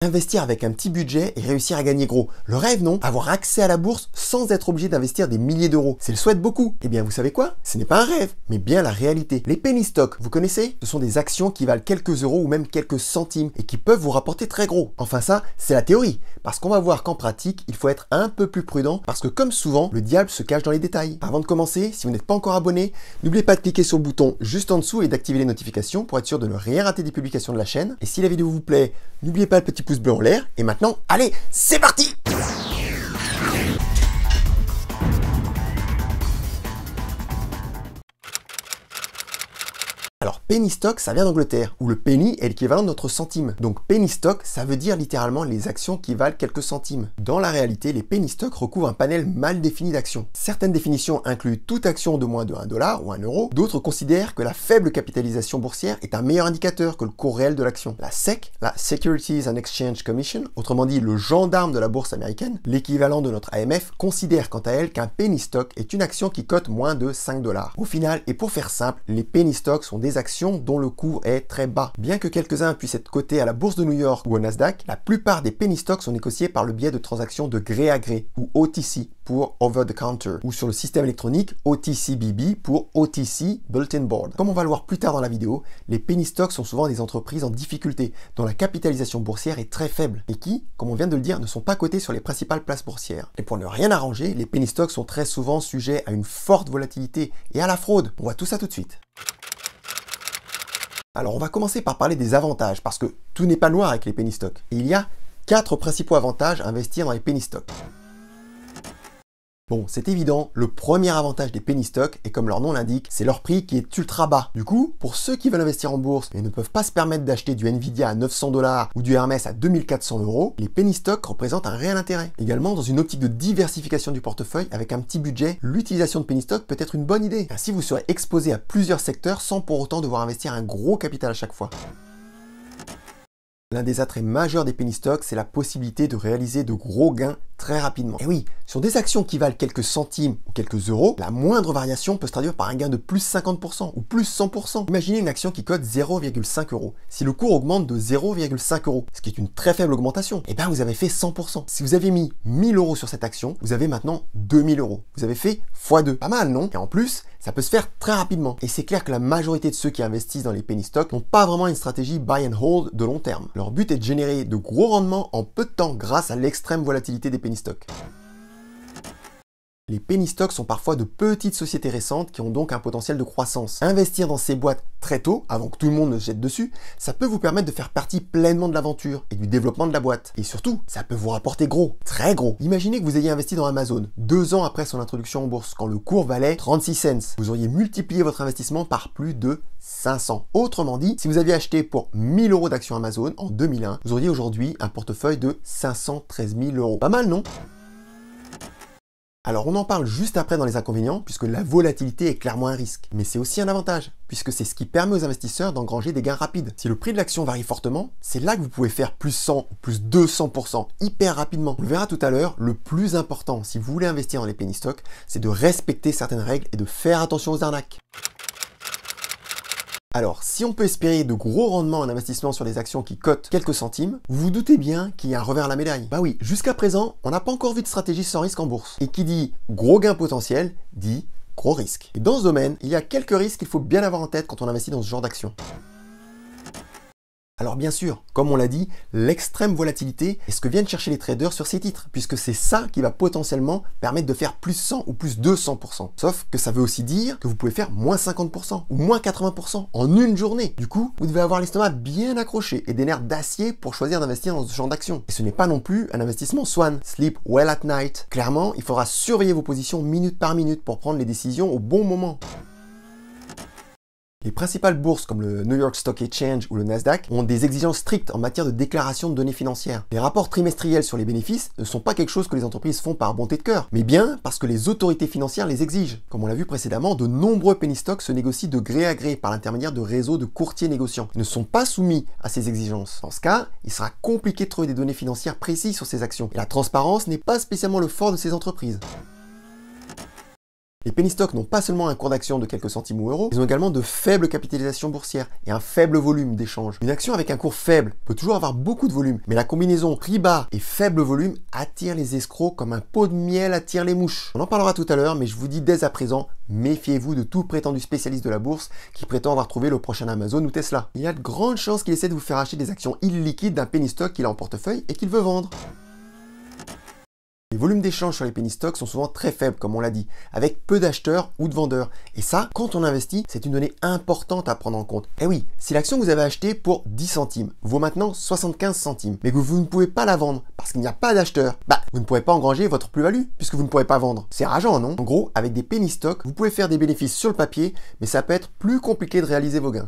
Investir avec un petit budget et réussir à gagner gros. Le rêve, non? Avoir accès à la bourse sans être obligé d'investir des milliers d'euros. C'est le souhait de beaucoup. Eh bien, vous savez quoi? Ce n'est pas un rêve, mais bien la réalité. Les penny stocks, vous connaissez? Ce sont des actions qui valent quelques euros ou même quelques centimes et qui peuvent vous rapporter très gros. Enfin ça, c'est la théorie. Parce qu'on va voir qu'en pratique, il faut être un peu plus prudent parce que comme souvent, le diable se cache dans les détails. Avant de commencer, si vous n'êtes pas encore abonné, n'oubliez pas de cliquer sur le bouton juste en dessous et d'activer les notifications pour être sûr de ne rien rater des publications de la chaîne. Et si la vidéo vous plaît, n'oubliez pas le petit pouce bleu en l'air. Et maintenant, allez, c'est parti! Alors, penny stock, ça vient d'Angleterre, où le penny est l'équivalent de notre centime. Donc, penny stock, ça veut dire littéralement les actions qui valent quelques centimes. Dans la réalité, les penny stocks recouvrent un panel mal défini d'actions. Certaines définitions incluent toute action de moins de 1 dollar ou 1 euro. D'autres considèrent que la faible capitalisation boursière est un meilleur indicateur que le cours réel de l'action. La SEC, la Securities and Exchange Commission, autrement dit le gendarme de la bourse américaine, l'équivalent de notre AMF, considère quant à elle qu'un penny stock est une action qui cote moins de 5 dollars. Au final, et pour faire simple, les penny stocks sont des actions dont le cours est très bas. Bien que quelques-uns puissent être cotés à la bourse de New York ou au Nasdaq, la plupart des penny stocks sont négociés par le biais de transactions de gré à gré ou OTC pour Over the Counter ou sur le système électronique OTCBB pour OTC Bulletin Board. Comme on va le voir plus tard dans la vidéo, les penny stocks sont souvent des entreprises en difficulté dont la capitalisation boursière est très faible et qui, comme on vient de le dire, ne sont pas cotés sur les principales places boursières. Et pour ne rien arranger, les penny stocks sont très souvent sujets à une forte volatilité et à la fraude. On voit tout ça tout de suite. Alors on va commencer par parler des avantages, parce que tout n'est pas noir avec les penny stocks. Et il y a 4 principaux avantages à investir dans les penny stocks. Bon, c'est évident, le premier avantage des penny stocks, et comme leur nom l'indique, c'est leur prix qui est ultra bas. Du coup, pour ceux qui veulent investir en bourse et ne peuvent pas se permettre d'acheter du Nvidia à 900 dollars ou du Hermès à 2400 euros, les penny stocks représentent un réel intérêt. Également, dans une optique de diversification du portefeuille, avec un petit budget, l'utilisation de penny stocks peut être une bonne idée. Ainsi, vous serez exposé à plusieurs secteurs sans pour autant devoir investir un gros capital à chaque fois. L'un des attraits majeurs des penny stocks, c'est la possibilité de réaliser de gros gains très rapidement. Et oui, sur des actions qui valent quelques centimes ou quelques euros, la moindre variation peut se traduire par un gain de plus 50% ou plus 100%. Imaginez une action qui cote 0,5 euros. Si le cours augmente de 0,5 euros, ce qui est une très faible augmentation, et bien vous avez fait 100%. Si vous avez mis 1000 euros sur cette action, vous avez maintenant 2000 euros. Vous avez fait x2. Pas mal, non? Et en plus, ça peut se faire très rapidement. Et c'est clair que la majorité de ceux qui investissent dans les penny stocks n'ont pas vraiment une stratégie buy and hold de long terme. Leur but est de générer de gros rendements en peu de temps grâce à l'extrême volatilité des penny stocks. Les penny stocks sont parfois de petites sociétés récentes qui ont donc un potentiel de croissance. Investir dans ces boîtes très tôt, avant que tout le monde ne se jette dessus, ça peut vous permettre de faire partie pleinement de l'aventure et du développement de la boîte. Et surtout, ça peut vous rapporter gros, très gros. Imaginez que vous ayez investi dans Amazon 2 ans après son introduction en bourse, quand le cours valait 36 cents. Vous auriez multiplié votre investissement par plus de 500. Autrement dit, si vous aviez acheté pour 1000 euros d'actions Amazon en 2001, vous auriez aujourd'hui un portefeuille de 513 000 euros. Pas mal, non? Alors on en parle juste après dans les inconvénients, puisque la volatilité est clairement un risque. Mais c'est aussi un avantage, puisque c'est ce qui permet aux investisseurs d'engranger des gains rapides. Si le prix de l'action varie fortement, c'est là que vous pouvez faire plus 100 ou plus 200% hyper rapidement. On le verra tout à l'heure, le plus important si vous voulez investir dans les penny stocks, c'est de respecter certaines règles et de faire attention aux arnaques. Alors, si on peut espérer de gros rendements en investissement sur des actions qui cotent quelques centimes, vous vous doutez bien qu'il y a un revers à la médaille. Bah oui, jusqu'à présent, on n'a pas encore vu de stratégie sans risque en bourse. Et qui dit gros gain potentiel, dit gros risque. Et dans ce domaine, il y a quelques risques qu'il faut bien avoir en tête quand on investit dans ce genre d'action. Alors bien sûr, comme on l'a dit, l'extrême volatilité est ce que viennent chercher les traders sur ces titres, puisque c'est ça qui va potentiellement permettre de faire plus 100 ou plus 200%. Sauf que ça veut aussi dire que vous pouvez faire moins 50% ou moins 80% en une journée. Du coup, vous devez avoir l'estomac bien accroché et des nerfs d'acier pour choisir d'investir dans ce genre d'action. Et ce n'est pas non plus un investissement swan, sleep well at night. Clairement, il faudra surveiller vos positions minute par minute pour prendre les décisions au bon moment. Les principales bourses comme le New York Stock Exchange ou le Nasdaq ont des exigences strictes en matière de déclaration de données financières. Les rapports trimestriels sur les bénéfices ne sont pas quelque chose que les entreprises font par bonté de cœur, mais bien parce que les autorités financières les exigent. Comme on l'a vu précédemment, de nombreux penny stocks se négocient de gré à gré par l'intermédiaire de réseaux de courtiers négociants. Ils ne sont pas soumis à ces exigences. Dans ce cas, il sera compliqué de trouver des données financières précises sur ces actions. Et la transparence n'est pas spécialement le fort de ces entreprises. Les penny stocks n'ont pas seulement un cours d'action de quelques centimes ou euros, ils ont également de faibles capitalisations boursières et un faible volume d'échange. Une action avec un cours faible peut toujours avoir beaucoup de volume, mais la combinaison prix bas et faible volume attire les escrocs comme un pot de miel attire les mouches. On en parlera tout à l'heure, mais je vous dis dès à présent, méfiez-vous de tout prétendu spécialiste de la bourse qui prétend avoir trouvé le prochain Amazon ou Tesla. Il y a de grandes chances qu'il essaie de vous faire acheter des actions illiquides d'un penny stock qu'il a en portefeuille et qu'il veut vendre. Les volumes d'échange sur les penny stocks sont souvent très faibles, comme on l'a dit, avec peu d'acheteurs ou de vendeurs. Et ça, quand on investit, c'est une donnée importante à prendre en compte. Eh oui, si l'action que vous avez achetée pour 10 centimes vaut maintenant 75 centimes, mais que vous ne pouvez pas la vendre parce qu'il n'y a pas d'acheteurs, vous ne pourrez pas engranger votre plus-value puisque vous ne pourrez pas vendre. C'est rageant, non? En gros, avec des penny stocks, vous pouvez faire des bénéfices sur le papier, mais ça peut être plus compliqué de réaliser vos gains.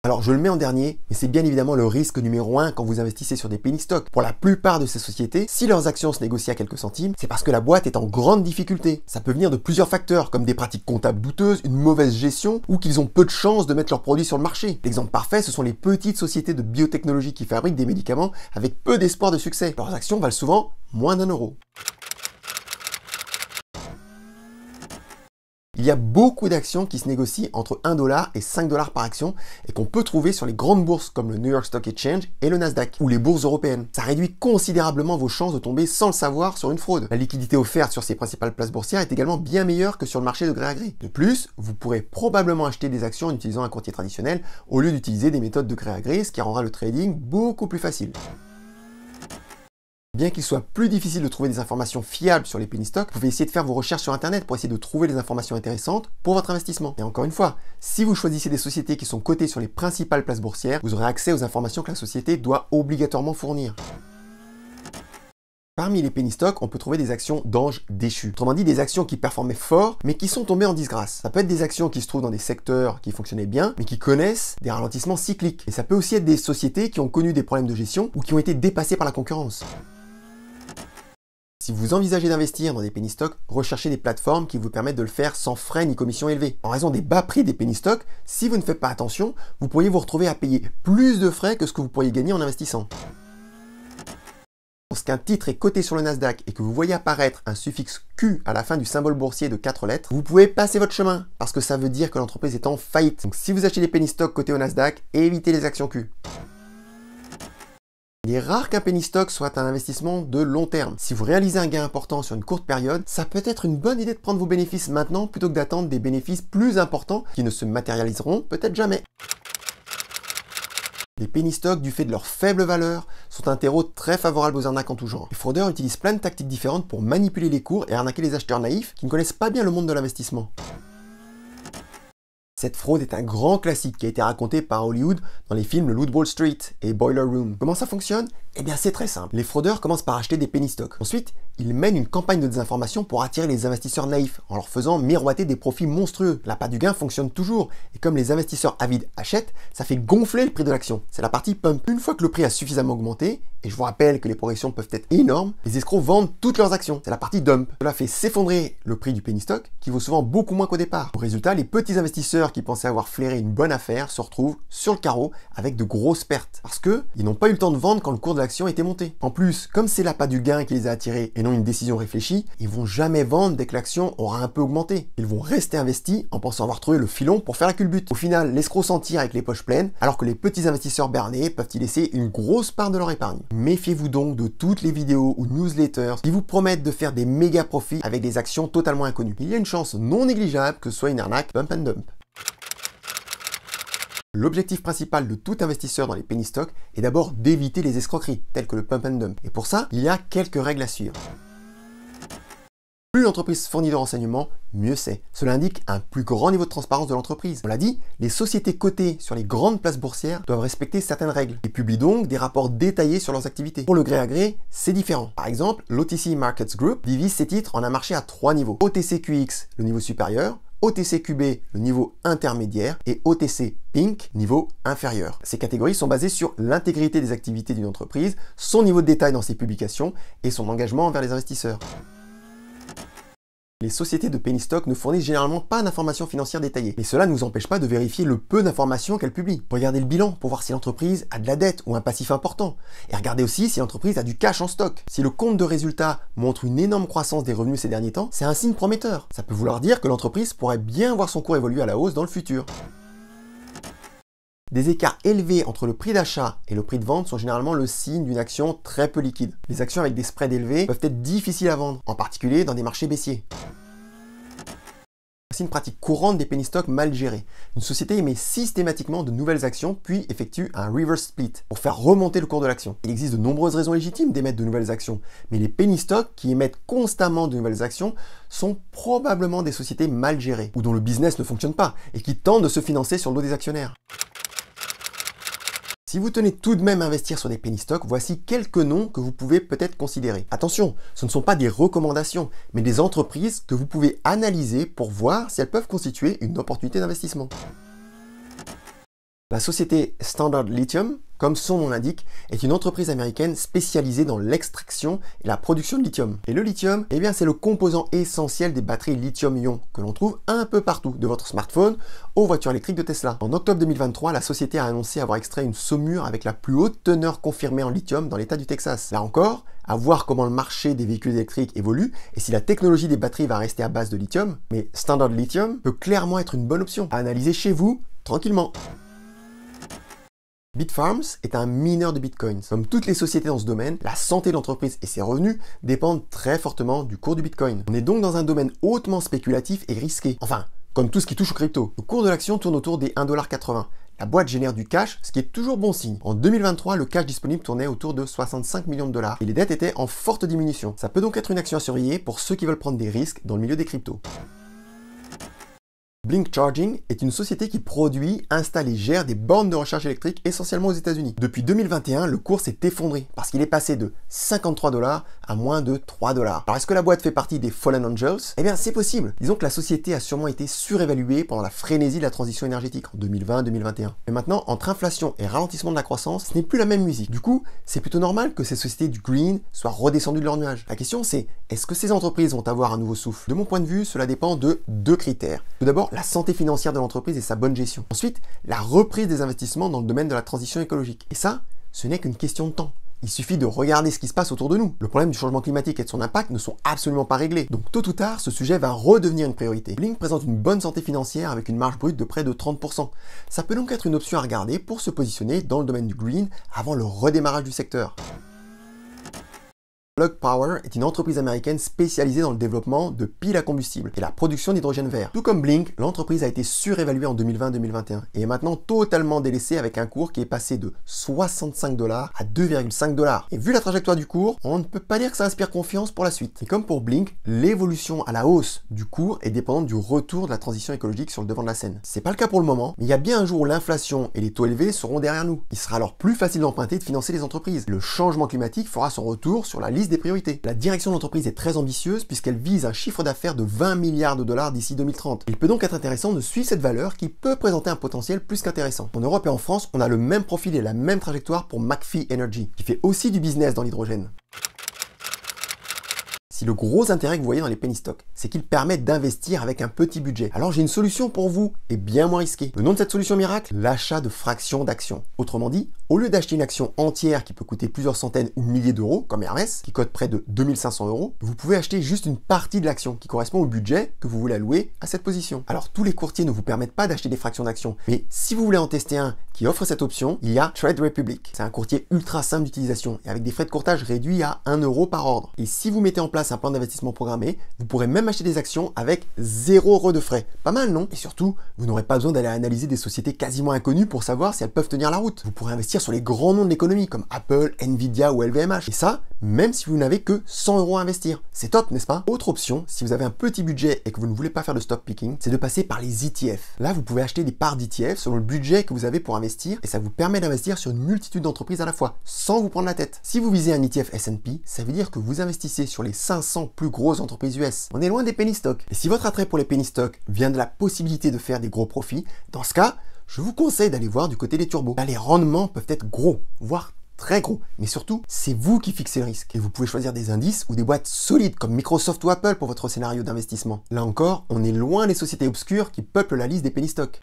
Alors je le mets en dernier, mais c'est bien évidemment le risque numéro 1 quand vous investissez sur des penny stocks. Pour la plupart de ces sociétés, si leurs actions se négocient à quelques centimes, c'est parce que la boîte est en grande difficulté. Ça peut venir de plusieurs facteurs, comme des pratiques comptables douteuses, une mauvaise gestion, ou qu'ils ont peu de chances de mettre leurs produits sur le marché. L'exemple parfait, ce sont les petites sociétés de biotechnologie qui fabriquent des médicaments avec peu d'espoir de succès. Leurs actions valent souvent moins d'1 €. Il y a beaucoup d'actions qui se négocient entre 1 $ et 5 $ par action et qu'on peut trouver sur les grandes bourses comme le New York Stock Exchange et le Nasdaq ou les bourses européennes. Ça réduit considérablement vos chances de tomber sans le savoir sur une fraude. La liquidité offerte sur ces principales places boursières est également bien meilleure que sur le marché de gré à gré. De plus, vous pourrez probablement acheter des actions en utilisant un courtier traditionnel au lieu d'utiliser des méthodes de gré à gré, ce qui rendra le trading beaucoup plus facile. Bien qu'il soit plus difficile de trouver des informations fiables sur les penny stocks, vous pouvez essayer de faire vos recherches sur internet pour essayer de trouver des informations intéressantes pour votre investissement. Et encore une fois, si vous choisissez des sociétés qui sont cotées sur les principales places boursières, vous aurez accès aux informations que la société doit obligatoirement fournir. Parmi les penny stocks, on peut trouver des actions d'anges déchus. Autrement dit, des actions qui performaient fort, mais qui sont tombées en disgrâce. Ça peut être des actions qui se trouvent dans des secteurs qui fonctionnaient bien, mais qui connaissent des ralentissements cycliques. Et ça peut aussi être des sociétés qui ont connu des problèmes de gestion ou qui ont été dépassées par la concurrence. Si vous envisagez d'investir dans des penny stocks, recherchez des plateformes qui vous permettent de le faire sans frais ni commissions élevées. En raison des bas prix des penny stocks, si vous ne faites pas attention, vous pourriez vous retrouver à payer plus de frais que ce que vous pourriez gagner en investissant. Lorsqu'un titre est coté sur le Nasdaq et que vous voyez apparaître un suffixe Q à la fin du symbole boursier de 4 lettres, vous pouvez passer votre chemin parce que ça veut dire que l'entreprise est en faillite. Donc si vous achetez des penny stocks cotés au Nasdaq, évitez les actions Q. Il est rare qu'un penny stock soit un investissement de long terme. Si vous réalisez un gain important sur une courte période, ça peut être une bonne idée de prendre vos bénéfices maintenant plutôt que d'attendre des bénéfices plus importants qui ne se matérialiseront peut-être jamais. Les penny stocks, du fait de leur faible valeur, sont un terreau très favorable aux arnaques en tout genre. Les fraudeurs utilisent plein de tactiques différentes pour manipuler les cours et arnaquer les acheteurs naïfs qui ne connaissent pas bien le monde de l'investissement. Cette fraude est un grand classique qui a été raconté par Hollywood dans les films Le Loup de Wall Street et Boiler Room. Comment ça fonctionne? Eh bien c'est très simple. Les fraudeurs commencent par acheter des penny stocks. Ensuite, ils mènent une campagne de désinformation pour attirer les investisseurs naïfs en leur faisant miroiter des profits monstrueux. L'appât du gain fonctionne toujours et comme les investisseurs avides achètent, ça fait gonfler le prix de l'action. C'est la partie pump. Une fois que le prix a suffisamment augmenté, et je vous rappelle que les progressions peuvent être énormes, les escrocs vendent toutes leurs actions. C'est la partie dump. Cela fait s'effondrer le prix du penny stock qui vaut souvent beaucoup moins qu'au départ. Au résultat, les petits investisseurs qui pensaient avoir flairé une bonne affaire se retrouvent sur le carreau avec de grosses pertes parce que ils n'ont pas eu le temps de vendre quand le cours de l'action était monté. En plus, comme c'est l'appât du gain qui les a attirés et non une décision réfléchie, ils vont jamais vendre dès que l'action aura un peu augmenté. Ils vont rester investis en pensant avoir trouvé le filon pour faire la culbute. Au final, l'escroc s'en tire avec les poches pleines alors que les petits investisseurs bernés peuvent y laisser une grosse part de leur épargne. Méfiez-vous donc de toutes les vidéos ou newsletters qui vous promettent de faire des méga profits avec des actions totalement inconnues. Il y a une chance non négligeable que ce soit une arnaque pump and dump. L'objectif principal de tout investisseur dans les penny stocks est d'abord d'éviter les escroqueries, telles que le pump and dump. Et pour ça, il y a quelques règles à suivre. Plus l'entreprise fournit de renseignements, mieux c'est. Cela indique un plus grand niveau de transparence de l'entreprise. On l'a dit, les sociétés cotées sur les grandes places boursières doivent respecter certaines règles et publient donc des rapports détaillés sur leurs activités. Pour le gré à gré, c'est différent. Par exemple, l'OTC Markets Group divise ses titres en un marché à 3 niveaux. OTCQX, le niveau supérieur, OTCQB, le niveau intermédiaire, et OTC Pink, niveau inférieur. Ces catégories sont basées sur l'intégrité des activités d'une entreprise, son niveau de détail dans ses publications et son engagement envers les investisseurs. Les sociétés de penny stock ne fournissent généralement pas d'informations financières détaillées, mais cela ne nous empêche pas de vérifier le peu d'informations qu'elles publient. Regardez le bilan pour voir si l'entreprise a de la dette ou un passif important. Et regardez aussi si l'entreprise a du cash en stock. Si le compte de résultat montre une énorme croissance des revenus ces derniers temps, c'est un signe prometteur. Ça peut vouloir dire que l'entreprise pourrait bien voir son cours évoluer à la hausse dans le futur. Des écarts élevés entre le prix d'achat et le prix de vente sont généralement le signe d'une action très peu liquide. Les actions avec des spreads élevés peuvent être difficiles à vendre, en particulier dans des marchés baissiers. C'est une pratique courante des penny stocks mal gérés. Une société émet systématiquement de nouvelles actions puis effectue un reverse split pour faire remonter le cours de l'action. Il existe de nombreuses raisons légitimes d'émettre de nouvelles actions, mais les penny stocks qui émettent constamment de nouvelles actions sont probablement des sociétés mal gérées ou dont le business ne fonctionne pas et qui tentent de se financer sur le dos des actionnaires. Si vous tenez tout de même à investir sur des penny stocks, voici quelques noms que vous pouvez peut-être considérer. Attention, ce ne sont pas des recommandations, mais des entreprises que vous pouvez analyser pour voir si elles peuvent constituer une opportunité d'investissement. La société Standard Lithium, comme son nom l'indique, est une entreprise américaine spécialisée dans l'extraction et la production de lithium. Et le lithium, eh bien, c'est le composant essentiel des batteries lithium-ion que l'on trouve un peu partout, de votre smartphone aux voitures électriques de Tesla. En octobre 2023, la société a annoncé avoir extrait une saumure avec la plus haute teneur confirmée en lithium dans l'état du Texas. Là encore, à voir comment le marché des véhicules électriques évolue et si la technologie des batteries va rester à base de lithium, mais Standard Lithium peut clairement être une bonne option à analyser chez vous, tranquillement. Bitfarms est un mineur de bitcoins. Comme toutes les sociétés dans ce domaine, la santé de l'entreprise et ses revenus dépendent très fortement du cours du bitcoin. On est donc dans un domaine hautement spéculatif et risqué. Enfin, comme tout ce qui touche aux crypto. Le cours de l'action tourne autour des 1,80 $. La boîte génère du cash, ce qui est toujours bon signe. En 2023, le cash disponible tournait autour de 65 millions de dollars et les dettes étaient en forte diminution. Ça peut donc être une action à surveiller pour ceux qui veulent prendre des risques dans le milieu des cryptos. Blink Charging est une société qui produit, installe et gère des bornes de recharge électrique essentiellement aux États-Unis. Depuis 2021, le cours s'est effondré parce qu'il est passé de 53 $ à moins de 3 $. Alors est-ce que la boîte fait partie des Fallen Angels? Eh bien c'est possible. Disons que la société a sûrement été surévaluée pendant la frénésie de la transition énergétique en 2020-2021. Mais maintenant, entre inflation et ralentissement de la croissance, ce n'est plus la même musique. Du coup, c'est plutôt normal que ces sociétés du green soient redescendues de leur nuage. La question c'est, est-ce que ces entreprises vont avoir un nouveau souffle? De mon point de vue, cela dépend de deux critères. Tout d'abord, la santé financière de l'entreprise et sa bonne gestion. Ensuite, la reprise des investissements dans le domaine de la transition écologique. Et ça, ce n'est qu'une question de temps. Il suffit de regarder ce qui se passe autour de nous. Le problème du changement climatique et de son impact ne sont absolument pas réglés. Donc tôt ou tard, ce sujet va redevenir une priorité. Blink présente une bonne santé financière avec une marge brute de près de 30%. Ça peut donc être une option à regarder pour se positionner dans le domaine du green avant le redémarrage du secteur. Plug Power est une entreprise américaine spécialisée dans le développement de piles à combustible et la production d'hydrogène vert. Tout comme Blink, l'entreprise a été surévaluée en 2020-2021 et est maintenant totalement délaissée avec un cours qui est passé de 65 $ à 2,5 $. Et vu la trajectoire du cours, on ne peut pas dire que ça inspire confiance pour la suite. Et comme pour Blink, l'évolution à la hausse du cours est dépendante du retour de la transition écologique sur le devant de la scène. C'est pas le cas pour le moment, mais il y a bien un jour où l'inflation et les taux élevés seront derrière nous. Il sera alors plus facile d'emprunter et de financer les entreprises. Le changement climatique fera son retour sur la liste des priorités. La direction de l'entreprise est très ambitieuse puisqu'elle vise un chiffre d'affaires de 20 milliards $ d'ici 2030. Il peut donc être intéressant de suivre cette valeur qui peut présenter un potentiel plus qu'intéressant. En Europe et en France, on a le même profil et la même trajectoire pour McPhy Energy, qui fait aussi du business dans l'hydrogène. Si le gros intérêt que vous voyez dans les penny stocks, c'est qu'ils permettent d'investir avec un petit budget, alors j'ai une solution pour vous et bien moins risquée. Le nom de cette solution miracle, l'achat de fractions d'actions. Autrement dit, au lieu d'acheter une action entière qui peut coûter plusieurs centaines ou milliers d'euros, comme Hermès, qui cote près de 2500 €, vous pouvez acheter juste une partie de l'action qui correspond au budget que vous voulez allouer à cette position. Alors tous les courtiers ne vous permettent pas d'acheter des fractions d'actions, mais si vous voulez en tester un qui offre cette option, il y a Trade Republic. C'est un courtier ultra simple d'utilisation et avec des frais de courtage réduits à 1 € par ordre. Et si vous mettez en place un plan d'investissement programmé, vous pourrez même acheter des actions avec 0 € de frais. Pas mal, non? Et surtout, vous n'aurez pas besoin d'aller analyser des sociétés quasiment inconnues pour savoir si elles peuvent tenir la route. Vous pourrez investir sur les grands noms de l'économie comme Apple, Nvidia ou LVMH. Et ça, même si vous n'avez que 100 € à investir. C'est top, n'est-ce pas? Autre option, si vous avez un petit budget et que vous ne voulez pas faire de stock picking, c'est de passer par les ETF. Là, vous pouvez acheter des parts d'ETF selon le budget que vous avez pour investir et ça vous permet d'investir sur une multitude d'entreprises à la fois, sans vous prendre la tête. Si vous visez un ETF S&P, ça veut dire que vous investissez sur les 500 plus grosses entreprises US. On est loin des penny stocks. Et si votre attrait pour les penny stocks vient de la possibilité de faire des gros profits, dans ce cas, je vous conseille d'aller voir du côté des turbos. Là, les rendements peuvent être gros, voire très gros. Mais surtout, c'est vous qui fixez le risque. Et vous pouvez choisir des indices ou des boîtes solides comme Microsoft ou Apple pour votre scénario d'investissement. Là encore, on est loin des sociétés obscures qui peuplent la liste des penny stocks.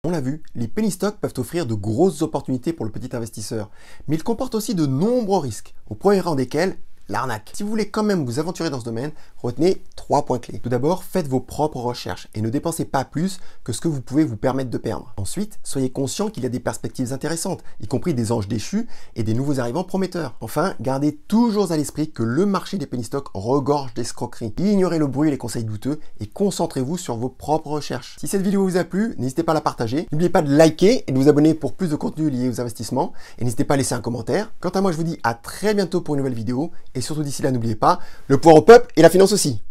On l'a vu, les penny stocks peuvent offrir de grosses opportunités pour le petit investisseur, mais ils comportent aussi de nombreux risques, au premier rang desquels l'arnaque. Si vous voulez quand même vous aventurer dans ce domaine, retenez 3 points clés. Tout d'abord, faites vos propres recherches et ne dépensez pas plus que ce que vous pouvez vous permettre de perdre. Ensuite, soyez conscient qu'il y a des perspectives intéressantes, y compris des anges déchus et des nouveaux arrivants prometteurs. Enfin, gardez toujours à l'esprit que le marché des penny stocks regorge d'escroqueries. Ignorez le bruit et les conseils douteux et concentrez-vous sur vos propres recherches. Si cette vidéo vous a plu, n'hésitez pas à la partager. N'oubliez pas de liker et de vous abonner pour plus de contenu lié aux investissements. Et n'hésitez pas à laisser un commentaire. Quant à moi, je vous dis à très bientôt pour une nouvelle vidéo. Et surtout d'ici là, n'oubliez pas, le pouvoir au peuple et la finance aussi.